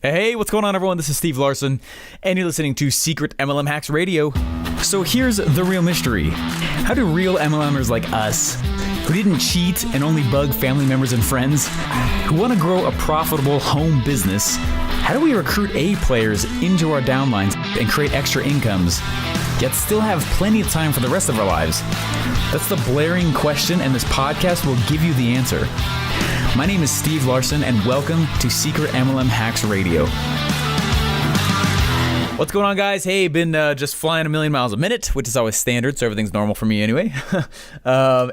Hey, what's going on, everyone? This is Steve Larson, and you're listening to Secret MLM Hacks Radio. So here's the real mystery. How do real MLMers like us, who didn't cheat and only bug family members and friends, who want to grow a profitable home business, how do we recruit A players into our downlines and create extra incomes, yet still have plenty of time for the rest of our lives? That's the blaring question, and this podcast will give you the answer. My name is Steve Larson, and welcome to Secret MLM Hacks Radio. What's going on, guys? Hey, been just flying a million miles a minute, which is always standard, so everything's normal for me anyway. I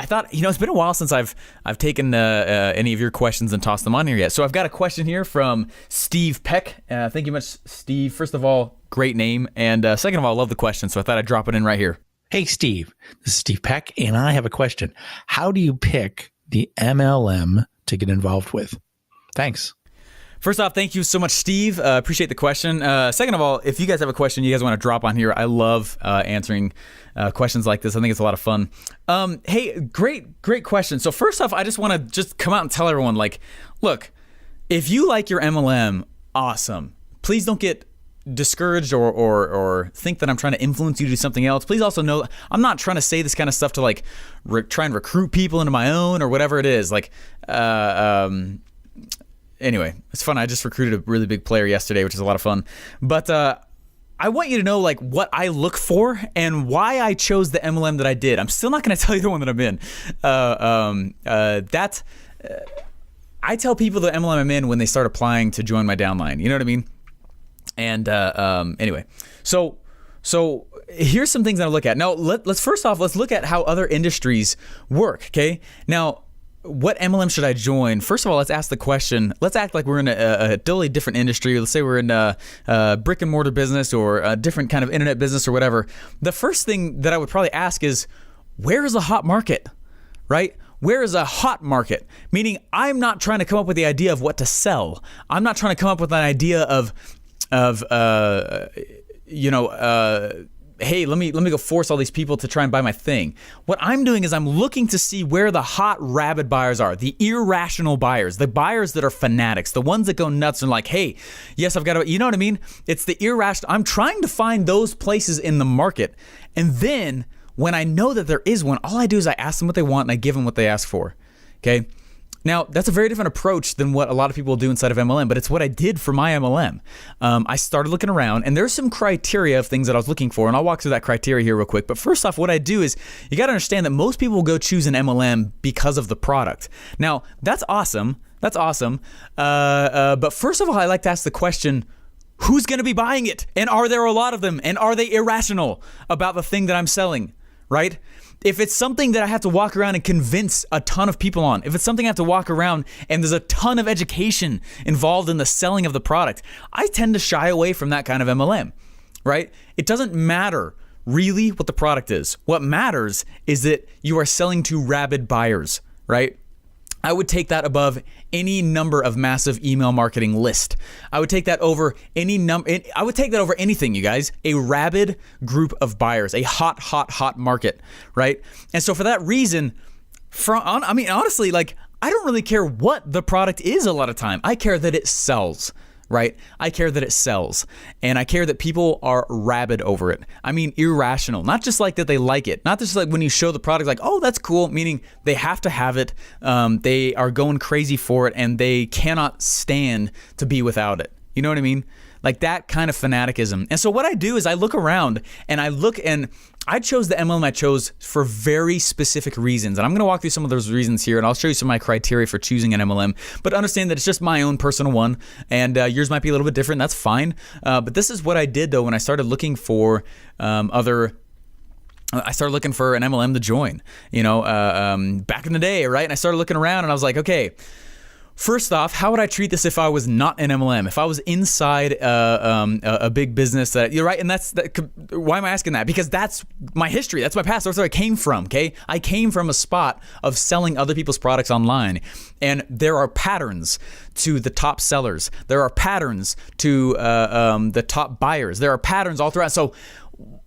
thought, it's been a while since I've taken any of your questions and tossed them on here yet. So I've got a question here from Steve Peck. Thank you much, Steve. First of all, great name, and second of all, I love the question, so I thought I'd drop it in right here. Hey, Steve. This is Steve Peck, and I have a question. How do you pick the MLM to get involved with? Thanks. First off, thank you so much, Steve. Appreciate the question. Second of all, if you guys have a question you guys want to drop on here, I love answering questions like this. I think it's a lot of fun. Hey, great question. So first off, I just want to just come out and tell everyone, look, if you like your MLM, awesome. Please don't get discouraged or think that I'm trying to influence you to do something else. Please also know I'm not trying to say this kind of stuff to try and recruit people into my own or whatever it is. Anyway, it's fun. I just recruited a really big player yesterday, which is a lot of fun. But I want you to know what I look for and why I chose the MLM that I did. I'm still not going to tell you the one that I'm in. I tell people the MLM I'm in when they start applying to join my downline. You know what I mean? And anyway, so here's some things that I look at. Now, let's look at how other industries work. Okay, now, what MLM should I join? First of all, let's ask the question. Let's act like we're in a totally different industry. Let's say we're in a brick and mortar business or a different kind of internet business or whatever. The first thing that I would probably ask is, where is a hot market, right? Where is a hot market? Meaning, I'm not trying to come up with the idea of what to sell. I'm not trying to come up with an idea of hey, let me go force all these people to try and buy my thing. What I'm doing is I'm looking to see where the hot, rabid buyers are, the irrational buyers, the buyers that are fanatics, the ones that go nuts and hey, yes, I've got to, you know what I mean? It's the irrational. I'm trying to find those places in the market. And then when I know that there is one, all I do is I ask them what they want and I give them what they ask for. Okay. Now, that's a very different approach than what a lot of people do inside of MLM, but it's what I did for my MLM. I started looking around, and there's some criteria of things that I was looking for, and I'll walk through that criteria here real quick. But first off, what I do is you got to understand that most people will go choose an MLM because of the product. Now, that's awesome. That's awesome. But first of all, I like to ask the question, who's going to be buying it? And are there a lot of them? And are they irrational about the thing that I'm selling, right? If it's something that I have to walk around and convince a ton of people on, if it's something I have to walk around and there's a ton of education involved in the selling of the product, I tend to shy away from that kind of MLM, right? It doesn't matter really what the product is. What matters is that you are selling to rabid buyers, right? I would take that above any number of massive email marketing list. I would take that over I would take that over anything, you guys. A rabid group of buyers, a hot market, right? And so for that reason, honestly, I don't really care what the product is a lot of time. I care that it sells. Right? I care that it sells, and I care that people are rabid over it. I mean, irrational, not just that they like it, not just when you show the product oh, that's cool, meaning they have to have it. They are going crazy for it, and they cannot stand to be without it. You know what I mean? That kind of fanaticism. And so what I do is I look around and I chose the MLM I chose for very specific reasons. And I'm going to walk through some of those reasons here, and I'll show you some of my criteria for choosing an MLM. But understand that it's just my own personal one, and yours might be a little bit different. That's fine. But this is what I did, though, when I started looking for I started looking for an MLM to join, back in the day, right? And I started looking around, and I was like, okay, first off, how would I treat this if I was not an MLM? If I was inside a big business you're right, and why am I asking that? Because that's my history, that's my past, that's where I came from, okay? I came from a spot of selling other people's products online, and there are patterns to the top sellers. There are patterns to the top buyers. There are patterns all throughout. So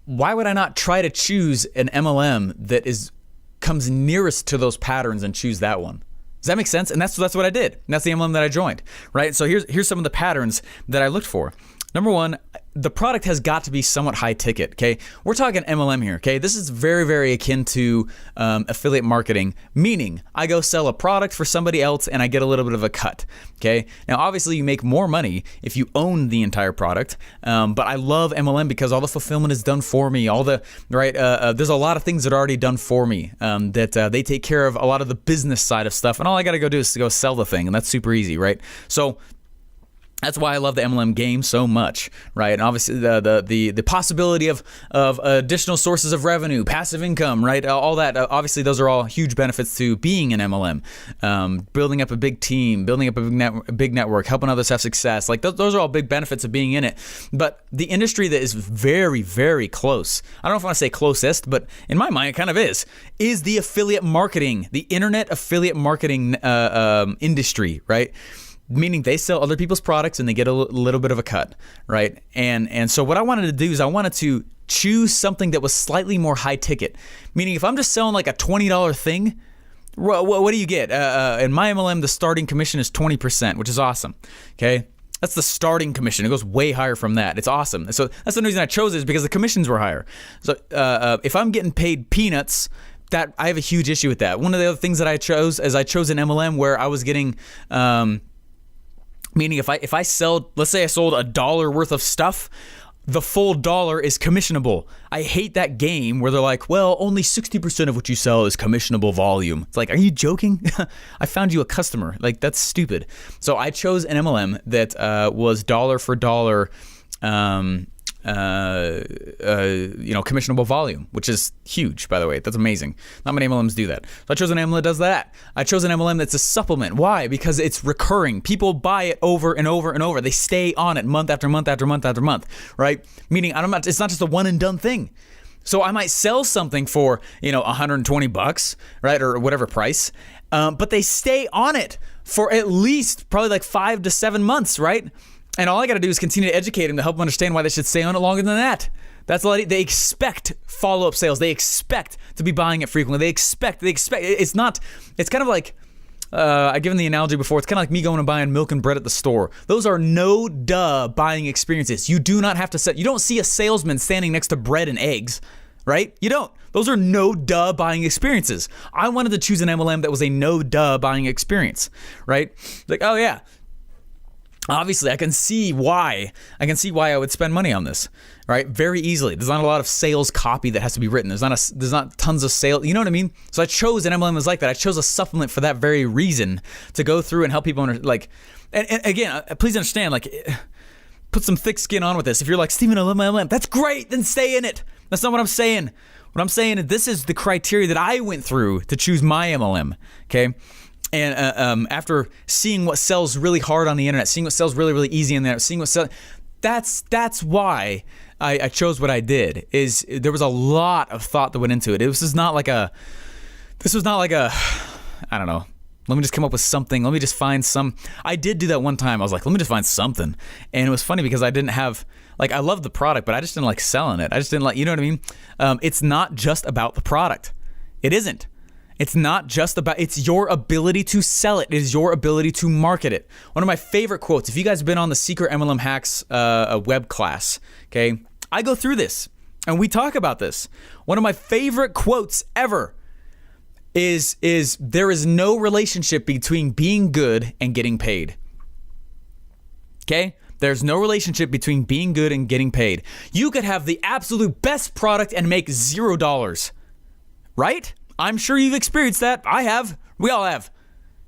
why would I not try to choose an MLM that comes nearest to those patterns and choose that one? Does that make sense? And that's what I did. And that's the MLM that I joined, right? So here's some of the patterns that I looked for. Number one, the product has got to be somewhat high ticket, okay? We're talking MLM here, okay? This is very, very akin to affiliate marketing, meaning I go sell a product for somebody else and I get a little bit of a cut, okay? Now, obviously, you make more money if you own the entire product, but I love MLM because all the fulfillment is done for me. There's a lot of things that are already done for me that they take care of a lot of the business side of stuff, and all I got to go do is to go sell the thing, and that's super easy, right? So that's why I love the MLM game so much, right? And obviously the possibility of additional sources of revenue, passive income, right? All that. Obviously, those are all huge benefits to being an MLM. Building up a big team, building up a big network, helping others have success. Like those are all big benefits of being in it. But the industry that is very, very close, I don't know if I want to say closest, but in my mind, it kind of is the affiliate marketing, the internet affiliate marketing industry, right? Meaning they sell other people's products and they get a little bit of a cut, right? And so what I wanted to do is I wanted to choose something that was slightly more high ticket. Meaning if I'm just selling like a $20 thing, what do you get? In my MLM, the starting commission is 20%, which is awesome, okay? That's the starting commission. It goes way higher from that. It's awesome. So that's the reason I chose it, is because the commissions were higher. So if I'm getting paid peanuts, that I have a huge issue with that. One of the other things that I chose is I chose an MLM where I was getting... meaning if I sell, let's say I sold $1 worth of stuff, the full dollar is commissionable. I hate that game where they're like, well, only 60% of what you sell is commissionable volume. It's like, are you joking? I found you a customer. Like, that's stupid. So I chose an MLM that was dollar for dollar commissionable volume, which is huge, by the way. That's amazing. Not many MLMs do that. So I chose an MLM that does that. I chose an MLM that's a supplement. Why? Because it's recurring. People buy it over and over and over. They stay on it month after month after month after month, right? Meaning it's not just a one and done thing. So I might sell something for, $120, right? Or whatever price. But they stay on it for at least probably like 5 to 7 months, right? And all I got to do is continue to educate them to help them understand why they should stay on it longer than that. That's all they expect follow-up sales. They expect to be buying it frequently. They expect. It's kind of like, I've given the analogy before. It's kind of like me going and buying milk and bread at the store. Those are no duh buying experiences. You do not have to you don't see a salesman standing next to bread and eggs, right? You don't. Those are no duh buying experiences. I wanted to choose an MLM that was a no duh buying experience, right? Like, oh yeah. Obviously, I can see why I would spend money on this, right? Very easily. There's not a lot of sales copy that has to be written. There's not tons of sales. You know what I mean? So I chose an MLM that's like that. I chose a supplement for that very reason, to go through and help people and again, please understand, put some thick skin on with this. If you're like, Steven, I love my MLM, that's great, then stay in it. That's not what I'm saying. What I'm saying is this is the criteria that I went through to choose my MLM, okay? And after seeing what sells really hard on the internet, seeing what sells really, really easy on the internet, seeing what sells, that's why I chose what I did. Is there was a lot of thought that went into it. This was not like a, I don't know. Let me just come up with something. Let me just find some. I did do that one time. I was like, let me just find something. And it was funny because I didn't have, I love the product, but I just didn't like selling it. I just didn't you know what I mean? It's not just about the product. It isn't. It's not just about, it's your ability to sell it. It is your ability to market it. One of my favorite quotes, if you guys have been on the Secret MLM Hacks web class, okay, I go through this and we talk about this. One of my favorite quotes ever is there is no relationship between being good and getting paid. Okay? There's no relationship between being good and getting paid. You could have the absolute best product and make $0, right? I'm sure you've experienced that. I have. We all have.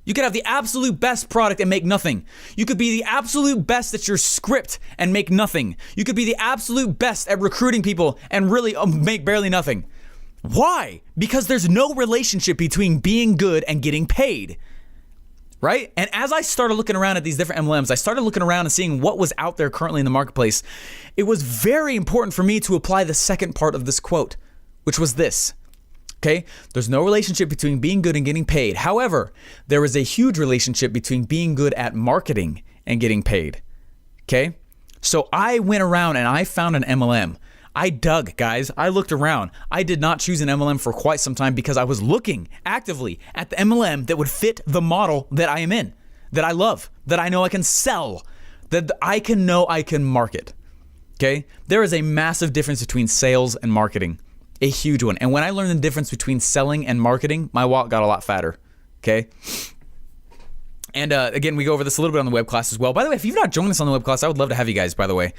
You could have the absolute best product and make nothing. You could be the absolute best at your script and make nothing. You could be the absolute best at recruiting people and really make barely nothing. Why? Because there's no relationship between being good and getting paid. Right? And as I started looking around at these different MLMs, I started looking around and seeing what was out there currently in the marketplace. It was very important for me to apply the second part of this quote, which was this. Okay, there's no relationship between being good and getting paid. However, there is a huge relationship between being good at marketing and getting paid. Okay, so I went around and I found an MLM. I dug, guys. I looked around. I did not choose an MLM for quite some time because I was looking actively at the MLM that would fit the model that I am in, that I love, that I know I can sell, that I can market. Okay? There is a massive difference between sales and marketing, a huge one. And when I learned the difference between selling and marketing, my wallet got a lot fatter. Okay? And again, we go over this a little bit on the web class as well. By the way, if you've not joined us on the web class, I would love to have you guys, by the way.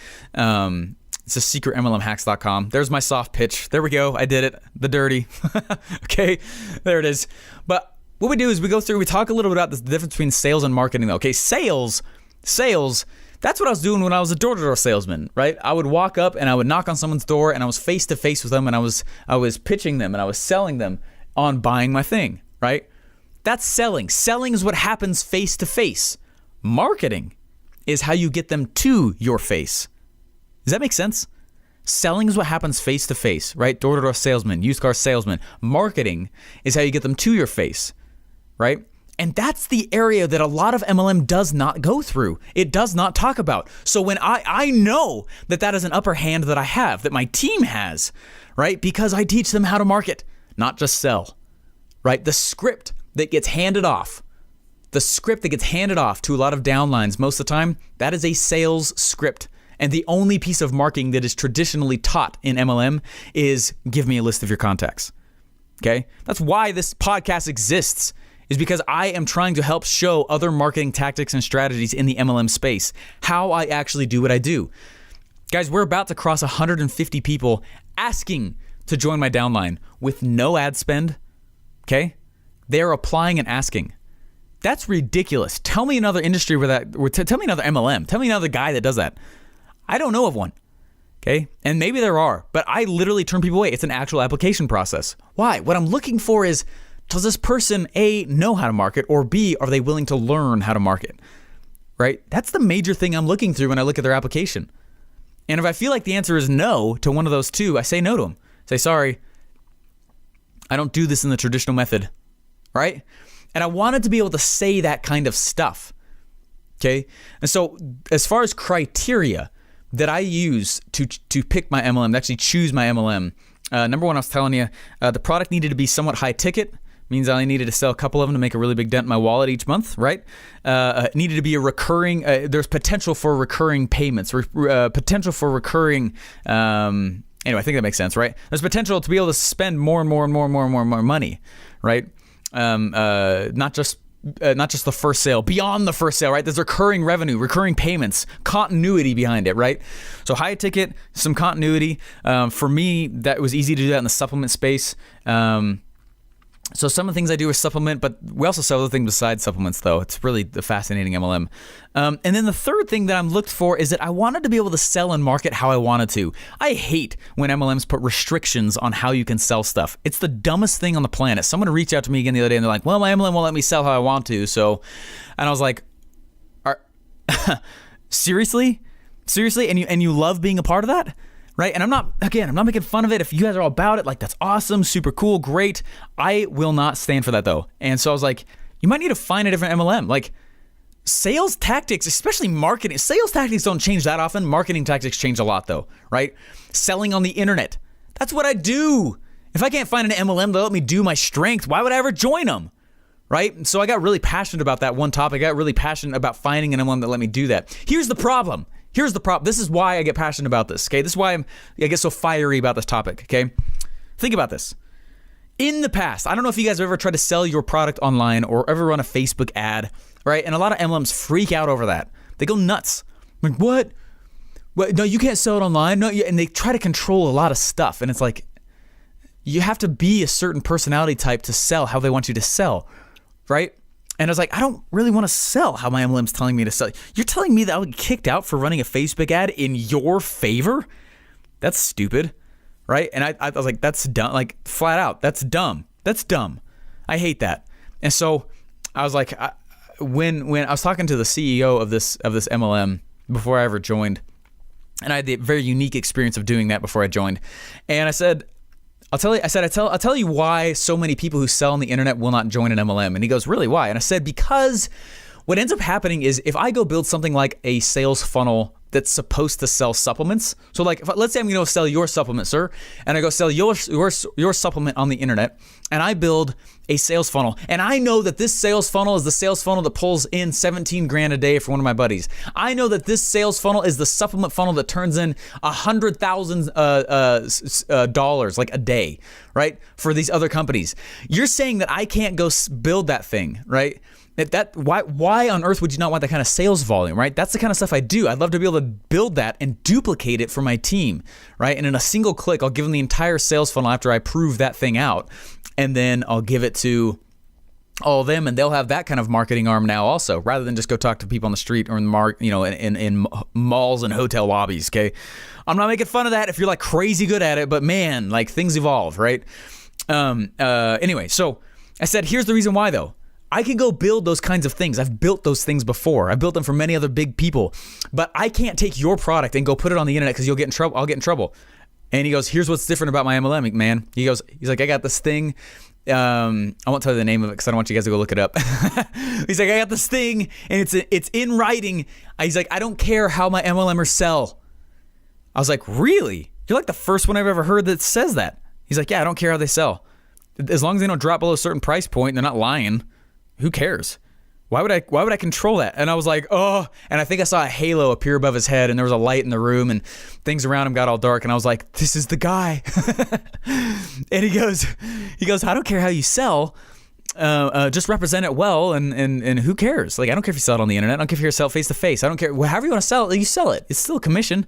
It's a secretmlmhacks.com. There's my soft pitch. There we go. I did it. The dirty. Okay, there it is. But what we do is we go through, we talk a little bit about the difference between sales and marketing though. Okay, sales, that's what I was doing when I was a door-to-door salesman, right? I would walk up and I would knock on someone's door and I was face-to-face with them and I was pitching them and I was selling them on buying my thing, right? That's selling. Selling is what happens face-to-face. Marketing is how you get them to your face. Does that make sense? Selling is what happens face to face, right? Door-to-door salesman, used car salesman. Marketing is how you get them to your face, right? And that's the area that a lot of MLM does not go through. It does not talk about. So when I know that is an upper hand that I have, that my team has, right? Because I teach them how to market, not just sell, right? The script that gets handed off, to a lot of downlines most of the time, that is a sales script. And the only piece of marketing that is traditionally taught in MLM is give me a list of your contacts. Okay? That's why this podcast exists, is because I am trying to help show other marketing tactics and strategies in the MLM space, how I actually do what I do. Guys, we're about to cross 150 people asking to join my downline with no ad spend. Okay? They're applying and asking. That's ridiculous. Tell me another industry tell me another MLM. Tell me another guy that does that. I don't know of one, okay? And maybe there are, but I literally turn people away. It's an actual application process. Why? What I'm looking for is, does this person, A, know how to market, or B, are they willing to learn how to market, right? That's the major thing I'm looking through when I look at their application. And if I feel like the answer is no to one of those two, I say no to them. Say, sorry, I don't do this in the traditional method, right? And I wanted to be able to say that kind of stuff, okay? And so as far as criteria that I use to pick my MLM, to actually choose my MLM. Number one, I was telling you, the product needed to be somewhat high ticket. Means I only needed to sell a couple of them to make a really big dent in my wallet each month, right? It needed to be a recurring, there's potential for recurring payments, potential for recurring, anyway, I think that makes sense, right? There's potential to be able to spend more and more money, right? Not just the first sale, beyond the first sale, right? There's recurring revenue, recurring payments, continuity behind it, right? So high ticket, some continuity. For me, that was easy to do that in the supplement space. So some of the things I do are supplement, but we also sell other things besides supplements, though. It's really the fascinating MLM. And then the third thing that I'm looked for is that I wanted to be able to sell and market how I wanted to. I hate when MLMs put restrictions on how you can sell stuff. It's the dumbest thing on the planet. Someone reached out to me again the other day and they're like, well, my MLM won't let me sell how I want to. And I was like, seriously? And you love being a part of that? Right? And I'm not making fun of it. If you guys are all about it, like, that's awesome, super cool, great. I will not stand for that though. And so I was like, you might need to find a different MLM. Like, sales tactics, especially marketing, sales tactics don't change that often. Marketing tactics change a lot though, right? Selling on the internet. That's what I do. If I can't find an MLM that'll let me do my strength, why would I ever join them? Right? So I got really passionate about that one topic. I got really passionate about finding an MLM that let me do that. Here's the problem. This is why I get passionate about this, okay? This is why I get so fiery about this topic, okay? Think about this. In the past, I don't know if you guys have ever tried to sell your product online or ever run a Facebook ad, right? And a lot of MLMs freak out over that. They go nuts. Like, what? No, you can't sell it online. No, and they try to control a lot of stuff. And it's like, you have to be a certain personality type to sell how they want you to sell, right? And I was like, I don't really want to sell how my MLM's telling me to sell. You're telling me that I'll get kicked out for running a Facebook ad in your favor? That's stupid, right? And I was like, that's dumb, like, flat out, that's dumb. That's dumb. I hate that. And so I was like, when I was talking to the CEO of this MLM before I ever joined, and I had the very unique experience of doing that before I joined, and I said, I'll tell you why so many people who sell on the internet will not join an MLM. And he goes, really, why? And I said, because what ends up happening is if I go build something like a sales funnel that's supposed to sell supplements. So like, let's say I'm going to sell your supplement, sir, and I go sell your supplement on the internet, and I build a sales funnel. And I know that this sales funnel is the sales funnel that pulls in 17 grand a day for one of my buddies. I know that this sales funnel is the supplement funnel that turns in $100,000 like a day, right? For these other companies. You're saying that I can't go build that thing, right? Why on earth would you not want that kind of sales volume, right? That's the kind of stuff I do. I'd love to be able to build that and duplicate it for my team, right? And in a single click, I'll give them the entire sales funnel after I prove that thing out. And then I'll give it to all of them, and they'll have that kind of marketing arm now also, rather than just go talk to people on the street or in malls and hotel lobbies, okay? I'm not making fun of that if you're like crazy good at it, but man, like things evolve, right? Anyway, so I said, here's the reason why though. I can go build those kinds of things. I've built those things before. I built them for many other big people, but I can't take your product and go put it on the internet because you'll get in trouble. I'll get in trouble. And he goes, here's what's different about my MLM, man. He's like, I got this thing. I won't tell you the name of it because I don't want you guys to go look it up. He's like, I got this thing and it's in writing. He's like, I don't care how my MLMers sell. I was like, really? You're like the first one I've ever heard that says that. He's like, yeah, I don't care how they sell. As long as they don't drop below a certain price point and they're not lying. Who cares? Why would I control that? And I was like, oh, and I think I saw a halo appear above his head and there was a light in the room and things around him got all dark. And I was like, this is the guy. And he goes, I don't care how you sell. Just represent it well. And who cares? Like, I don't care if you sell it on the internet. I don't care if you sell it face to face. I don't care. However you want to sell it, you sell it. It's still a commission.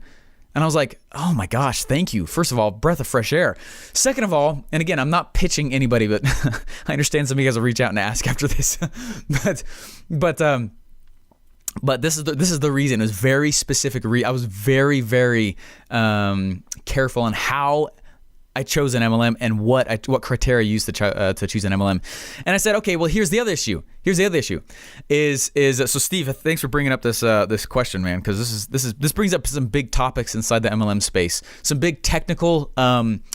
And I was like, oh my gosh, thank you. First of all, breath of fresh air. Second of all, and again, I'm not pitching anybody, but I understand some of you guys will reach out and ask after this. but this is the reason. It was very specific. I was very, very careful on how I chose an MLM and what criteria I used to choose an MLM. And I said, okay, well, here's the other issue. Is so Steve, thanks for bringing up this question, man, because this brings up some big topics inside the MLM space, some big technical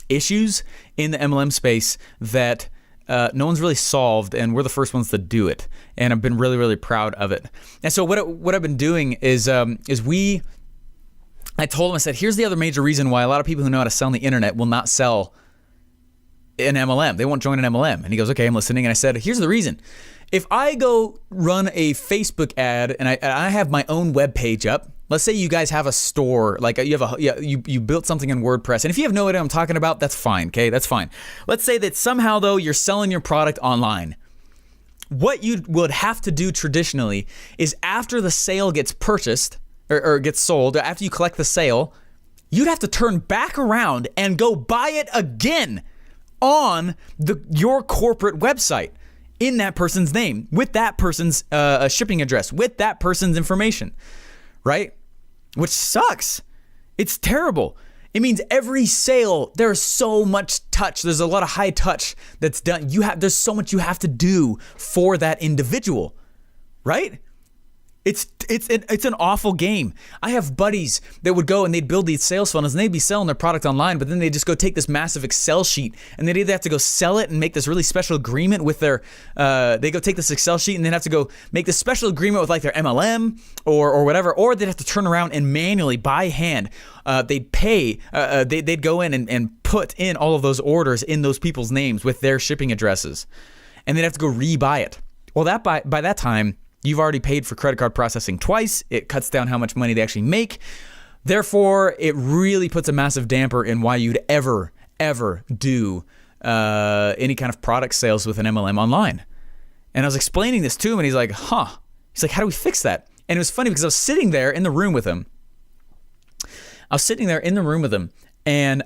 issues in the MLM space that no one's really solved, and we're the first ones to do it. And I've been really, really proud of it. And so what I've been doing is I told him, I said, here's the other major reason why a lot of people who know how to sell on the internet will not sell an MLM. They won't join an MLM. And he goes, okay, I'm listening. And I said, here's the reason. If I go run a Facebook ad and I have my own web page up, let's say you guys have a store, like you built something in WordPress. And if you have no idea what I'm talking about, that's fine. Okay, that's fine. Let's say that somehow though you're selling your product online. What you would have to do traditionally is after the sale gets purchased, or gets sold, after you collect the sale, you'd have to turn back around and go buy it again on your corporate website in that person's name, with that person's shipping address, with that person's information, right? Which sucks. It's terrible. It means every sale, there's so much touch. There's a lot of high touch that's done. There's so much you have to do for that individual, right? It's an awful game. I have buddies that would go and they'd build these sales funnels and they'd be selling their product online, but then they just go take this massive Excel sheet and they'd either have to go sell it and make this really special agreement with their, they go take this Excel sheet and then have to go make this special agreement with like their MLM or whatever, or they'd have to turn around and manually by hand, they'd pay, they'd go in and put in all of those orders in those people's names with their shipping addresses, and they'd have to go rebuy it. Well, that by that time, you've already paid for credit card processing twice. It cuts down how much money they actually make. Therefore, it really puts a massive damper in why you'd ever do any kind of product sales with an MLM online. And I was explaining this to him, and he's like, huh. He's like, how do we fix that? And it was funny because I was sitting there in the room with him. And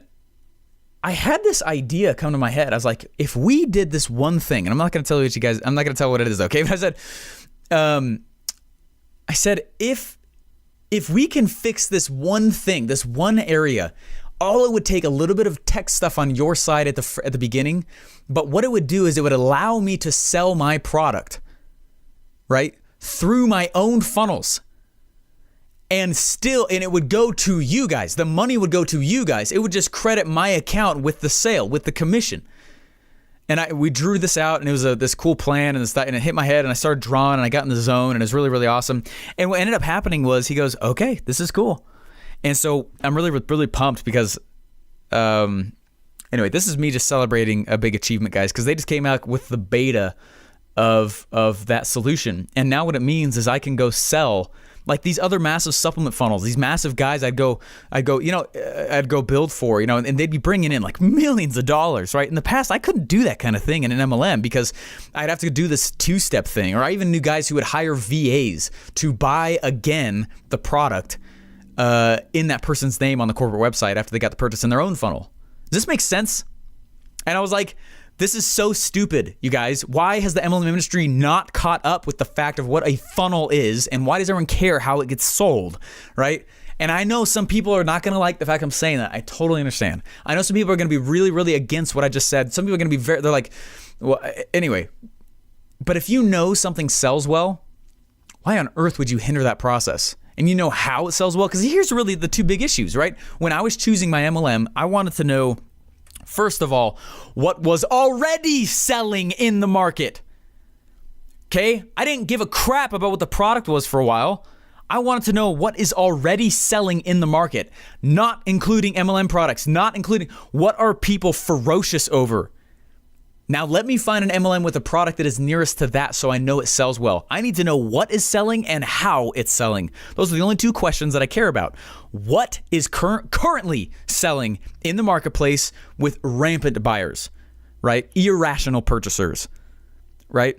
I had this idea come to my head. I was like, if we did this one thing, and I'm not going to tell you guys, I'm not going to tell what it is, okay? But I said, if we can fix this one thing, this one area, all it would take a little bit of tech stuff on your side at the beginning, but what it would do is it would allow me to sell my product, right, through my own funnels. And it would go to you guys. The money would go to you guys. It would just credit my account with the sale, with the commission. And we drew this out, and it was this cool plan, and it hit my head, and I started drawing, and I got in the zone, and it was really, really awesome. And what ended up happening was he goes, okay, this is cool. And so I'm really pumped because, anyway, this is me just celebrating a big achievement, guys, because they just came out with the beta of that solution. And now what it means is I can go sell like these other massive supplement funnels, these massive guys I'd go build for, and they'd be bringing in like millions of dollars, right? In the past, I couldn't do that kind of thing in an MLM because I'd have to do this two-step thing, or I even knew guys who would hire VAs to buy again the product in that person's name on the corporate website after they got the purchase in their own funnel. Does this make sense? And I was like, this is so stupid, you guys. Why has the MLM industry not caught up with the fact of what a funnel is, and why does everyone care how it gets sold, right? And I know some people are not going to like the fact I'm saying that. I totally understand. I know some people are going to be really, really against what I just said. Some people are going to be they're like, well, anyway. But if you know something sells well, why on earth would you hinder that process? And you know how it sells well? Because here's really the two big issues, right? When I was choosing my MLM, I wanted to know, first of all, what was already selling in the market. Okay? I didn't give a crap about what the product was for a while. I wanted to know what is already selling in the market, not including MLM products, not including what are people ferocious over. Now let me find an MLM with a product that is nearest to that so I know it sells well. I need to know what is selling and how it's selling. Those are the only two questions that I care about. What is currently selling in the marketplace with rampant buyers, right? Irrational purchasers, right?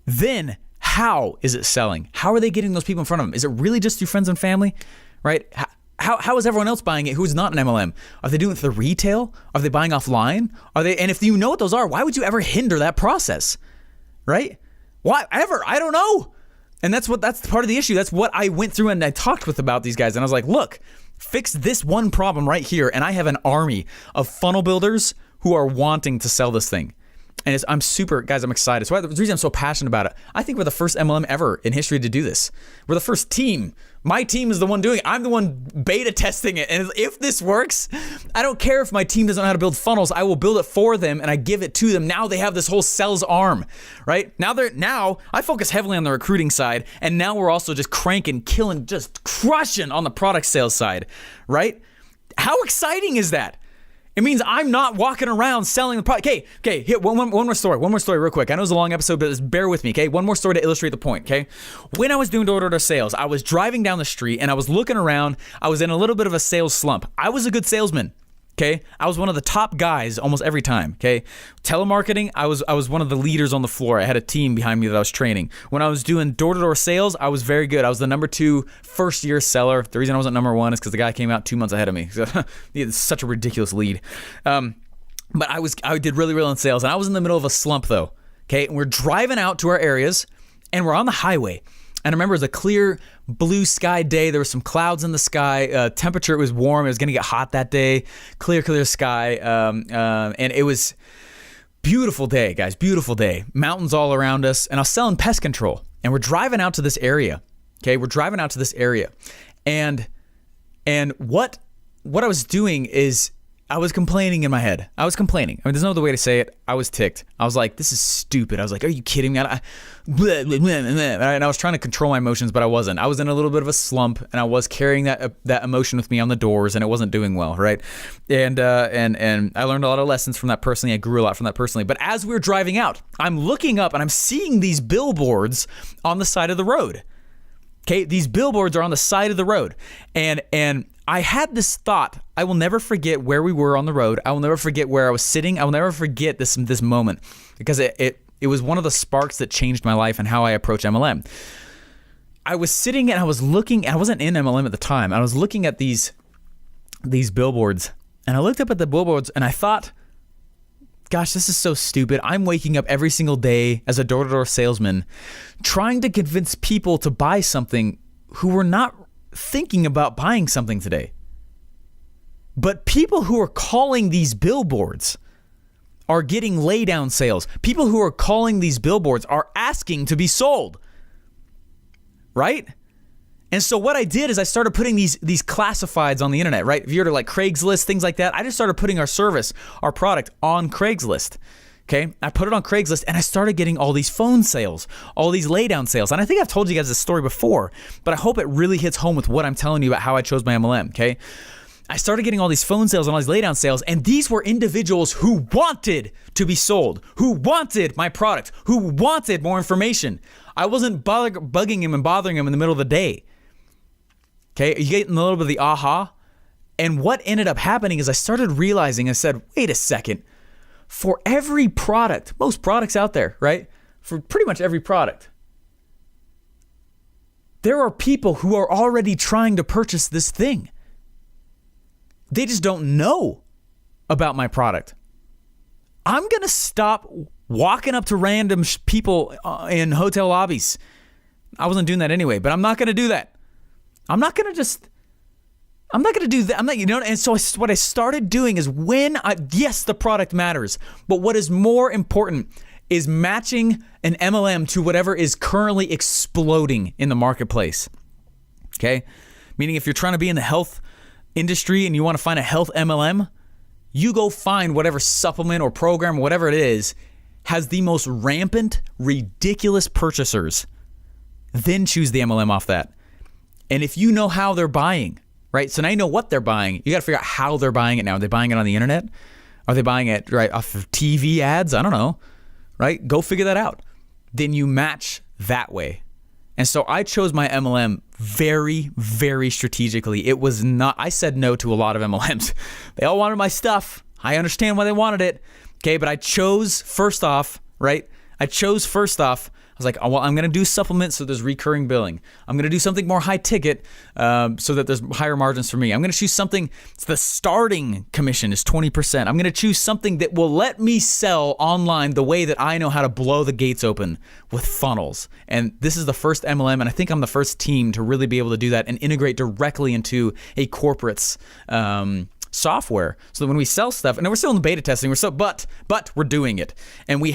Then how is it selling? How are they getting those people in front of them? Is it really just through friends and family, right? How is everyone else buying it who's not an MLM? Are they doing it for retail? Are they buying offline? And if you know what those are, why would you ever hinder that process? Right? Why ever? I don't know. And that's part of the issue. That's what I went through and I talked with about these guys. And I was like, look, fix this one problem right here. And I have an army of funnel builders who are wanting to sell this thing. And I'm excited. So the reason I'm so passionate about it, I think we're the first MLM ever in history to do this. We're the first team. My team is the one doing it. I'm the one beta testing it. And if this works, I don't care if my team doesn't know how to build funnels. I will build it for them and I give it to them. Now they have this whole sales arm, right? Now I focus heavily on the recruiting side. And now we're also just cranking, killing, just crushing on the product sales side, right? How exciting is that? It means I'm not walking around selling the product. Okay, here, one more story real quick. I know it's a long episode, but just bear with me, okay? One more story to illustrate the point, okay? When I was doing door-to-door sales, I was driving down the street and I was looking around. I was in a little bit of a sales slump. I was a good salesman, okay? I was one of the top guys almost every time, okay? Telemarketing, I was one of the leaders on the floor. I had a team behind me that I was training. When I was doing door-to-door sales, I was very good. I was the number 2 first-year seller. The reason I wasn't number 1 is because the guy came out 2 months ahead of me. He had such a ridiculous lead. But I did really well in sales, and I was in the middle of a slump though, okay? And we're driving out to our areas, and we're on the highway. And I remember it was a clear blue sky day. There were some clouds in the sky. Temperature, it was warm. It was going to get hot that day. Clear sky. And it was beautiful day, guys. Beautiful day. Mountains all around us. And I was selling pest control. And we're driving out to this area. Okay, we're driving out to this area. And what I was doing is I was complaining in my head. I was complaining. I mean, there's no other way to say it. I was ticked. I was like, this is stupid. I was like, are you kidding me? And I was trying to control my emotions, but I wasn't. I was in a little bit of a slump, and I was carrying that emotion with me on the doors, and it wasn't doing well, right? And I learned a lot of lessons from that personally. I grew a lot from that personally. But as we were driving out, I'm looking up, and I'm seeing these billboards on the side of the road. Okay, these billboards are on the side of the road, and I had this thought. I will never forget where we were on the road. I will never forget where I was sitting. I will never forget this moment because it was one of the sparks that changed my life and how I approach MLM. I was sitting and I was looking. I wasn't in MLM at the time. I was looking at these billboards, and I looked up at the billboards and I thought, gosh, this is so stupid. I'm waking up every single day as a door-to-door salesman trying to convince people to buy something who were not thinking about buying something today. But people who are calling these billboards are getting laydown sales. People who are calling these billboards are asking to be sold. Right? And so what I did is I started putting these classifieds on the internet, right? If you're to like Craigslist, things like that, I just started putting our service, our product on Craigslist. Okay, I put it on Craigslist and I started getting all these phone sales, all these laydown sales. And I think I've told you guys this story before, but I hope it really hits home with what I'm telling you about how I chose my MLM, okay? I started getting all these phone sales and all these laydown sales, and these were individuals who wanted to be sold, who wanted my product, who wanted more information. I wasn't bugging him and bothering him in the middle of the day. Okay, you getting a little bit of the aha? And what ended up happening is I started realizing, I said, wait a second. For every product, most products out there, right? For pretty much every product, there are people who are already trying to purchase this thing. They just don't know about my product. I'm going to stop walking up to random people in hotel lobbies. I wasn't doing that anyway, but I'm not going to do that. I'm not going to do that. And so what I started doing is yes, the product matters, but what is more important is matching an MLM to whatever is currently exploding in the marketplace. Okay? Meaning if you're trying to be in the health industry and you want to find a health MLM, you go find whatever supplement or program, whatever it is, has the most rampant, ridiculous purchasers. Then choose the MLM off that. And if you know how they're buying, right? So now you know what they're buying. You got to figure out how they're buying it now. Are they buying it on the internet? Are they buying it right off of TV ads? I don't know, right? Go figure that out. Then you match that way. And so I chose my MLM very, very strategically. It was not, I said no to a lot of MLMs. They all wanted my stuff. I understand why they wanted it. Okay, but I chose first off, I was like, oh, well, I'm going to do supplements so there's recurring billing. I'm going to do something more high ticket so that there's higher margins for me. I'm going to choose something, the starting commission is 20%. I'm going to choose something that will let me sell online the way that I know how to blow the gates open with funnels. And this is the first MLM, and I think I'm the first team to really be able to do that and integrate directly into a corporate's software, so that when we sell stuff, and we're still in the beta testing, but we're doing it, and we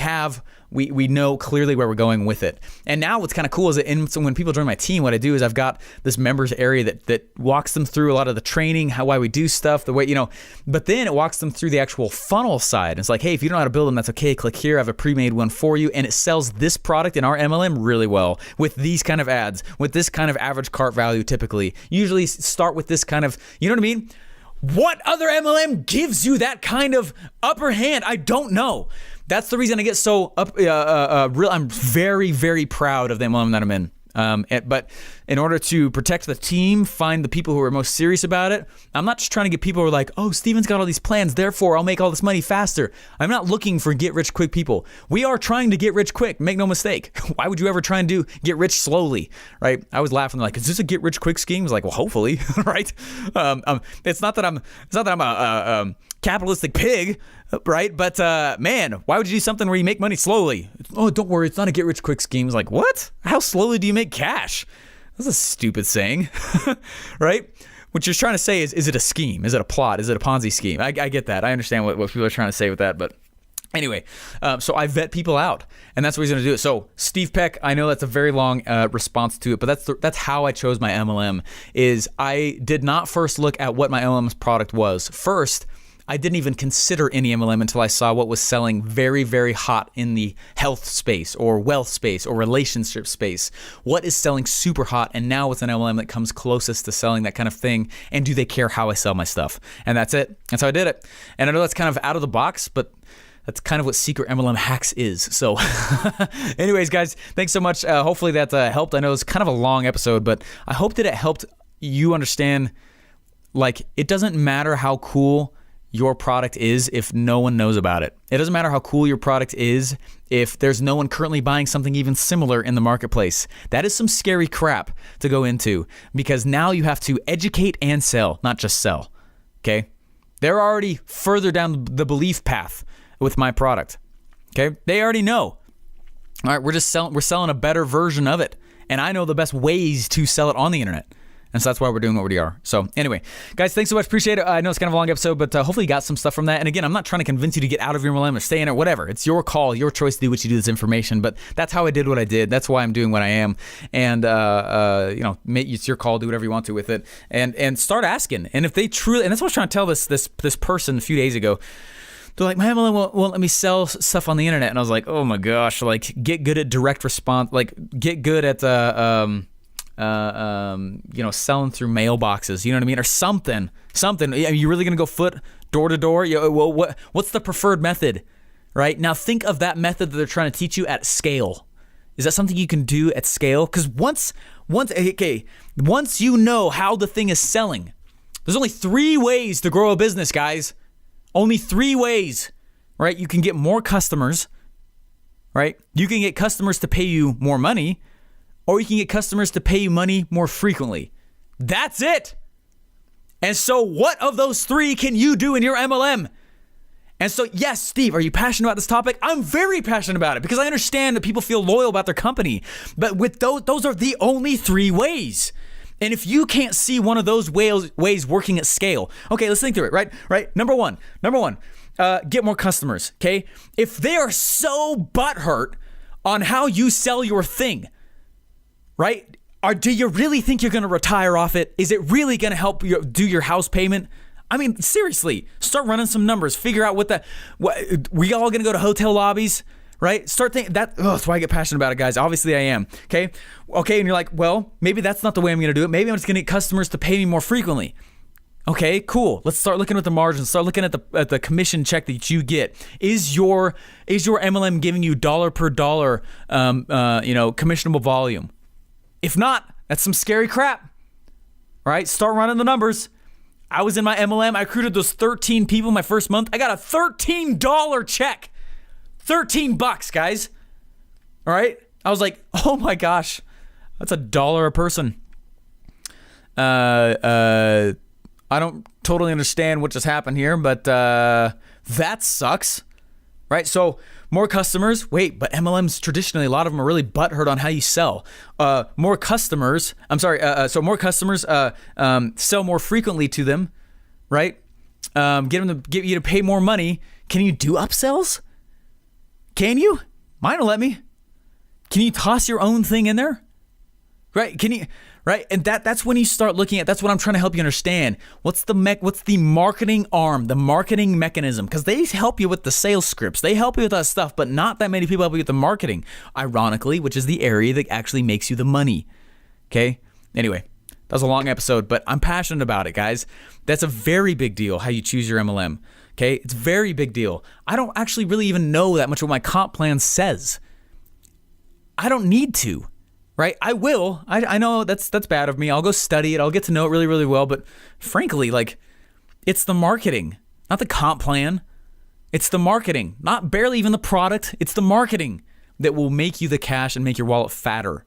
know clearly where we're going with it. And now what's kind of cool is that so when people join my team, what I do is I've got this members area that walks them through a lot of the training, why we do stuff, the way, but then it walks them through the actual funnel side. It's like, hey, if you don't know how to build them, that's okay. Click here. I have a pre-made one for you. And it sells this product in our MLM really well with these kind of ads, with this kind of average cart value typically. Usually start with this kind of, you know what I mean? What other MLM gives you that kind of upper hand? I don't know. That's the reason I get so I'm very, very proud of the MLM that I'm in. But in order to protect the team, find the people who are most serious about it, I'm not just trying to get people who are like, oh, Steven's got all these plans, therefore I'll make all this money faster. I'm not looking for get rich quick people. We are trying to get rich quick, make no mistake. Why would you ever try and get rich slowly, right? I was laughing like, is this a get rich quick scheme? I was like, well, hopefully, right? It's not that I'm a capitalistic pig, right? But man, why would you do something where you make money slowly? Oh, don't worry, it's not a get rich quick scheme. It's like, what? How slowly do you make cash? That's a stupid saying, right? What you're trying to say is it a scheme? Is it a plot? Is it a Ponzi scheme? I get that. I understand what people are trying to say with that, but anyway, so I vet people out, and that's what he's going to do it. So Steve Peck, I know that's a very long response to it, but that's how I chose my MLM. Is I did not first look at what my MLM's product was. First, I didn't even consider any MLM until I saw what was selling very, very hot in the health space or wealth space or relationship space. What is selling super hot, and now what's an MLM that comes closest to selling that kind of thing, and do they care how I sell my stuff? And that's it. That's how I did it. And I know that's kind of out of the box, but that's kind of what secret MLM hacks is. So anyways, guys, thanks so much. Hopefully that helped. I know it's kind of a long episode, but I hope that it helped you understand, like, it doesn't matter how cool your product is if no one knows about it. It doesn't matter how cool your product is if there's no one currently buying something even similar in the marketplace. That is some scary crap to go into, because now you have to educate and sell, not just sell. Okay? They're already further down the belief path with my product. Okay? They already know. All right, we're selling a better version of it. And I know the best ways to sell it on the internet. And so that's why we're doing what we are. So anyway, guys, thanks so much. Appreciate it. I know it's kind of a long episode, but hopefully you got some stuff from that. And again, I'm not trying to convince you to get out of your MLM or stay in it, whatever. It's your call, your choice to do what you do with this information. But that's how I did what I did. That's why I'm doing what I am. And, it's your call. Do whatever you want to with it. And start asking. And if they truly, and that's what I was trying to tell this person a few days ago. they're like, my MLM won't let me sell stuff on the internet. And I was like, oh my gosh, like get good at direct response, like get good at selling through mailboxes, you know what I mean? Or something. Are you really going to go foot door to door? What's the preferred method, right? Now think of that method that they're trying to teach you at scale. Is that something you can do at scale? Because once you know how the thing is selling, there's only 3 ways to grow a business, guys. Only 3 ways, right? You can get more customers, right? You can get customers to pay you more money, or you can get customers to pay you money more frequently. That's it. And so what of those 3 can you do in your MLM? And so, yes, Steve, are you passionate about this topic? I'm very passionate about it because I understand that people feel loyal about their company. But with those are the only 3 ways. And if you can't see one of those ways working at scale, okay, let's think through it, right? Number one, get more customers, okay? If they are so butthurt on how you sell your thing, right? Do you really think you're going to retire off it? Is it really going to help you do your house payment? I mean, seriously, start running some numbers. Figure out what we all going to go to hotel lobbies, right? Start thinking that's why I get passionate about it, guys. Obviously I am. Okay. And you're like, well, maybe that's not the way I'm going to do it. Maybe I'm just going to get customers to pay me more frequently. Okay, cool. Let's start looking at the margins. Start looking at the commission check that you get. Is your MLM giving you dollar per dollar, commissionable volume? If not, that's some scary crap. All right, start running the numbers. I was in my MLM. I recruited those 13 people my first month. I got a $13 check. $13, guys. All right. I was like, oh my gosh, that's $1 a person. I don't totally understand what just happened here, but that sucks, right? So more customers. Wait, but MLMs traditionally, a lot of them are really butthurt on how you sell. More customers. So more customers sell more frequently to them, right? Get you to pay more money. Can you do upsells? Can you? Mine will let me. Can you toss your own thing in there? Right? Can you? Right? And that's when you start looking at, that's what I'm trying to help you understand. What's the marketing arm, the marketing mechanism? Because they help you with the sales scripts. They help you with that stuff, but not that many people help you with the marketing, ironically, which is the area that actually makes you the money. Okay? Anyway, that was a long episode, but I'm passionate about it, guys. That's a very big deal, how you choose your MLM. Okay? It's a very big deal. I don't actually really even know that much what my comp plan says. I don't need to. Right? I will. I know that's bad of me. I'll go study it. I'll get to know it really, really well. But frankly, like, it's the marketing, not the comp plan. It's the marketing, not barely even the product. It's the marketing that will make you the cash and make your wallet fatter.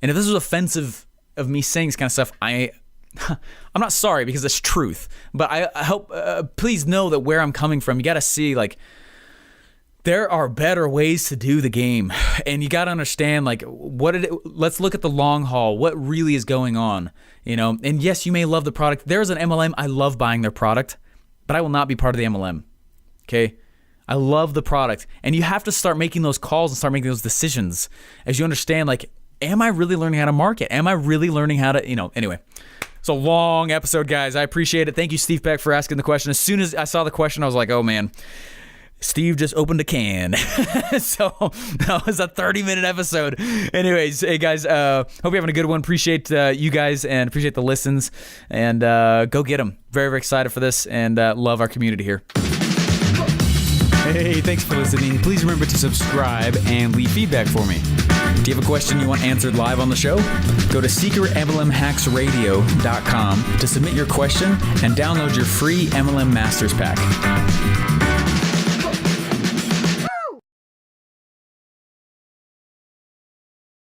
And if this was offensive of me saying this kind of stuff, I'm not sorry because it's truth. But I hope, please know that where I'm coming from, you got to see, like, there are better ways to do the game, and you got to understand, like, let's look at the long haul. What really is going on, you know? And yes, you may love the product. There's an MLM. I love buying their product, but I will not be part of the MLM. Okay. I love the product, and you have to start making those calls and start making those decisions as you understand, like, am I really learning how to market? Am I really learning how to, anyway. It's a long episode, guys. I appreciate it. Thank you, Steve Peck, for asking the question. As soon as I saw the question, I was like, oh man, Steve just opened a can. So that was a 30-minute episode. Anyways, hey guys, hope you're having a good one. Appreciate you guys and appreciate the listens. And go get them. Very, very excited for this and love our community here. Hey, thanks for listening. Please remember to subscribe and leave feedback for me. Do you have a question you want answered live on the show? Go to secretmlmhacksradio.com to submit your question and download your free MLM Masters Pack.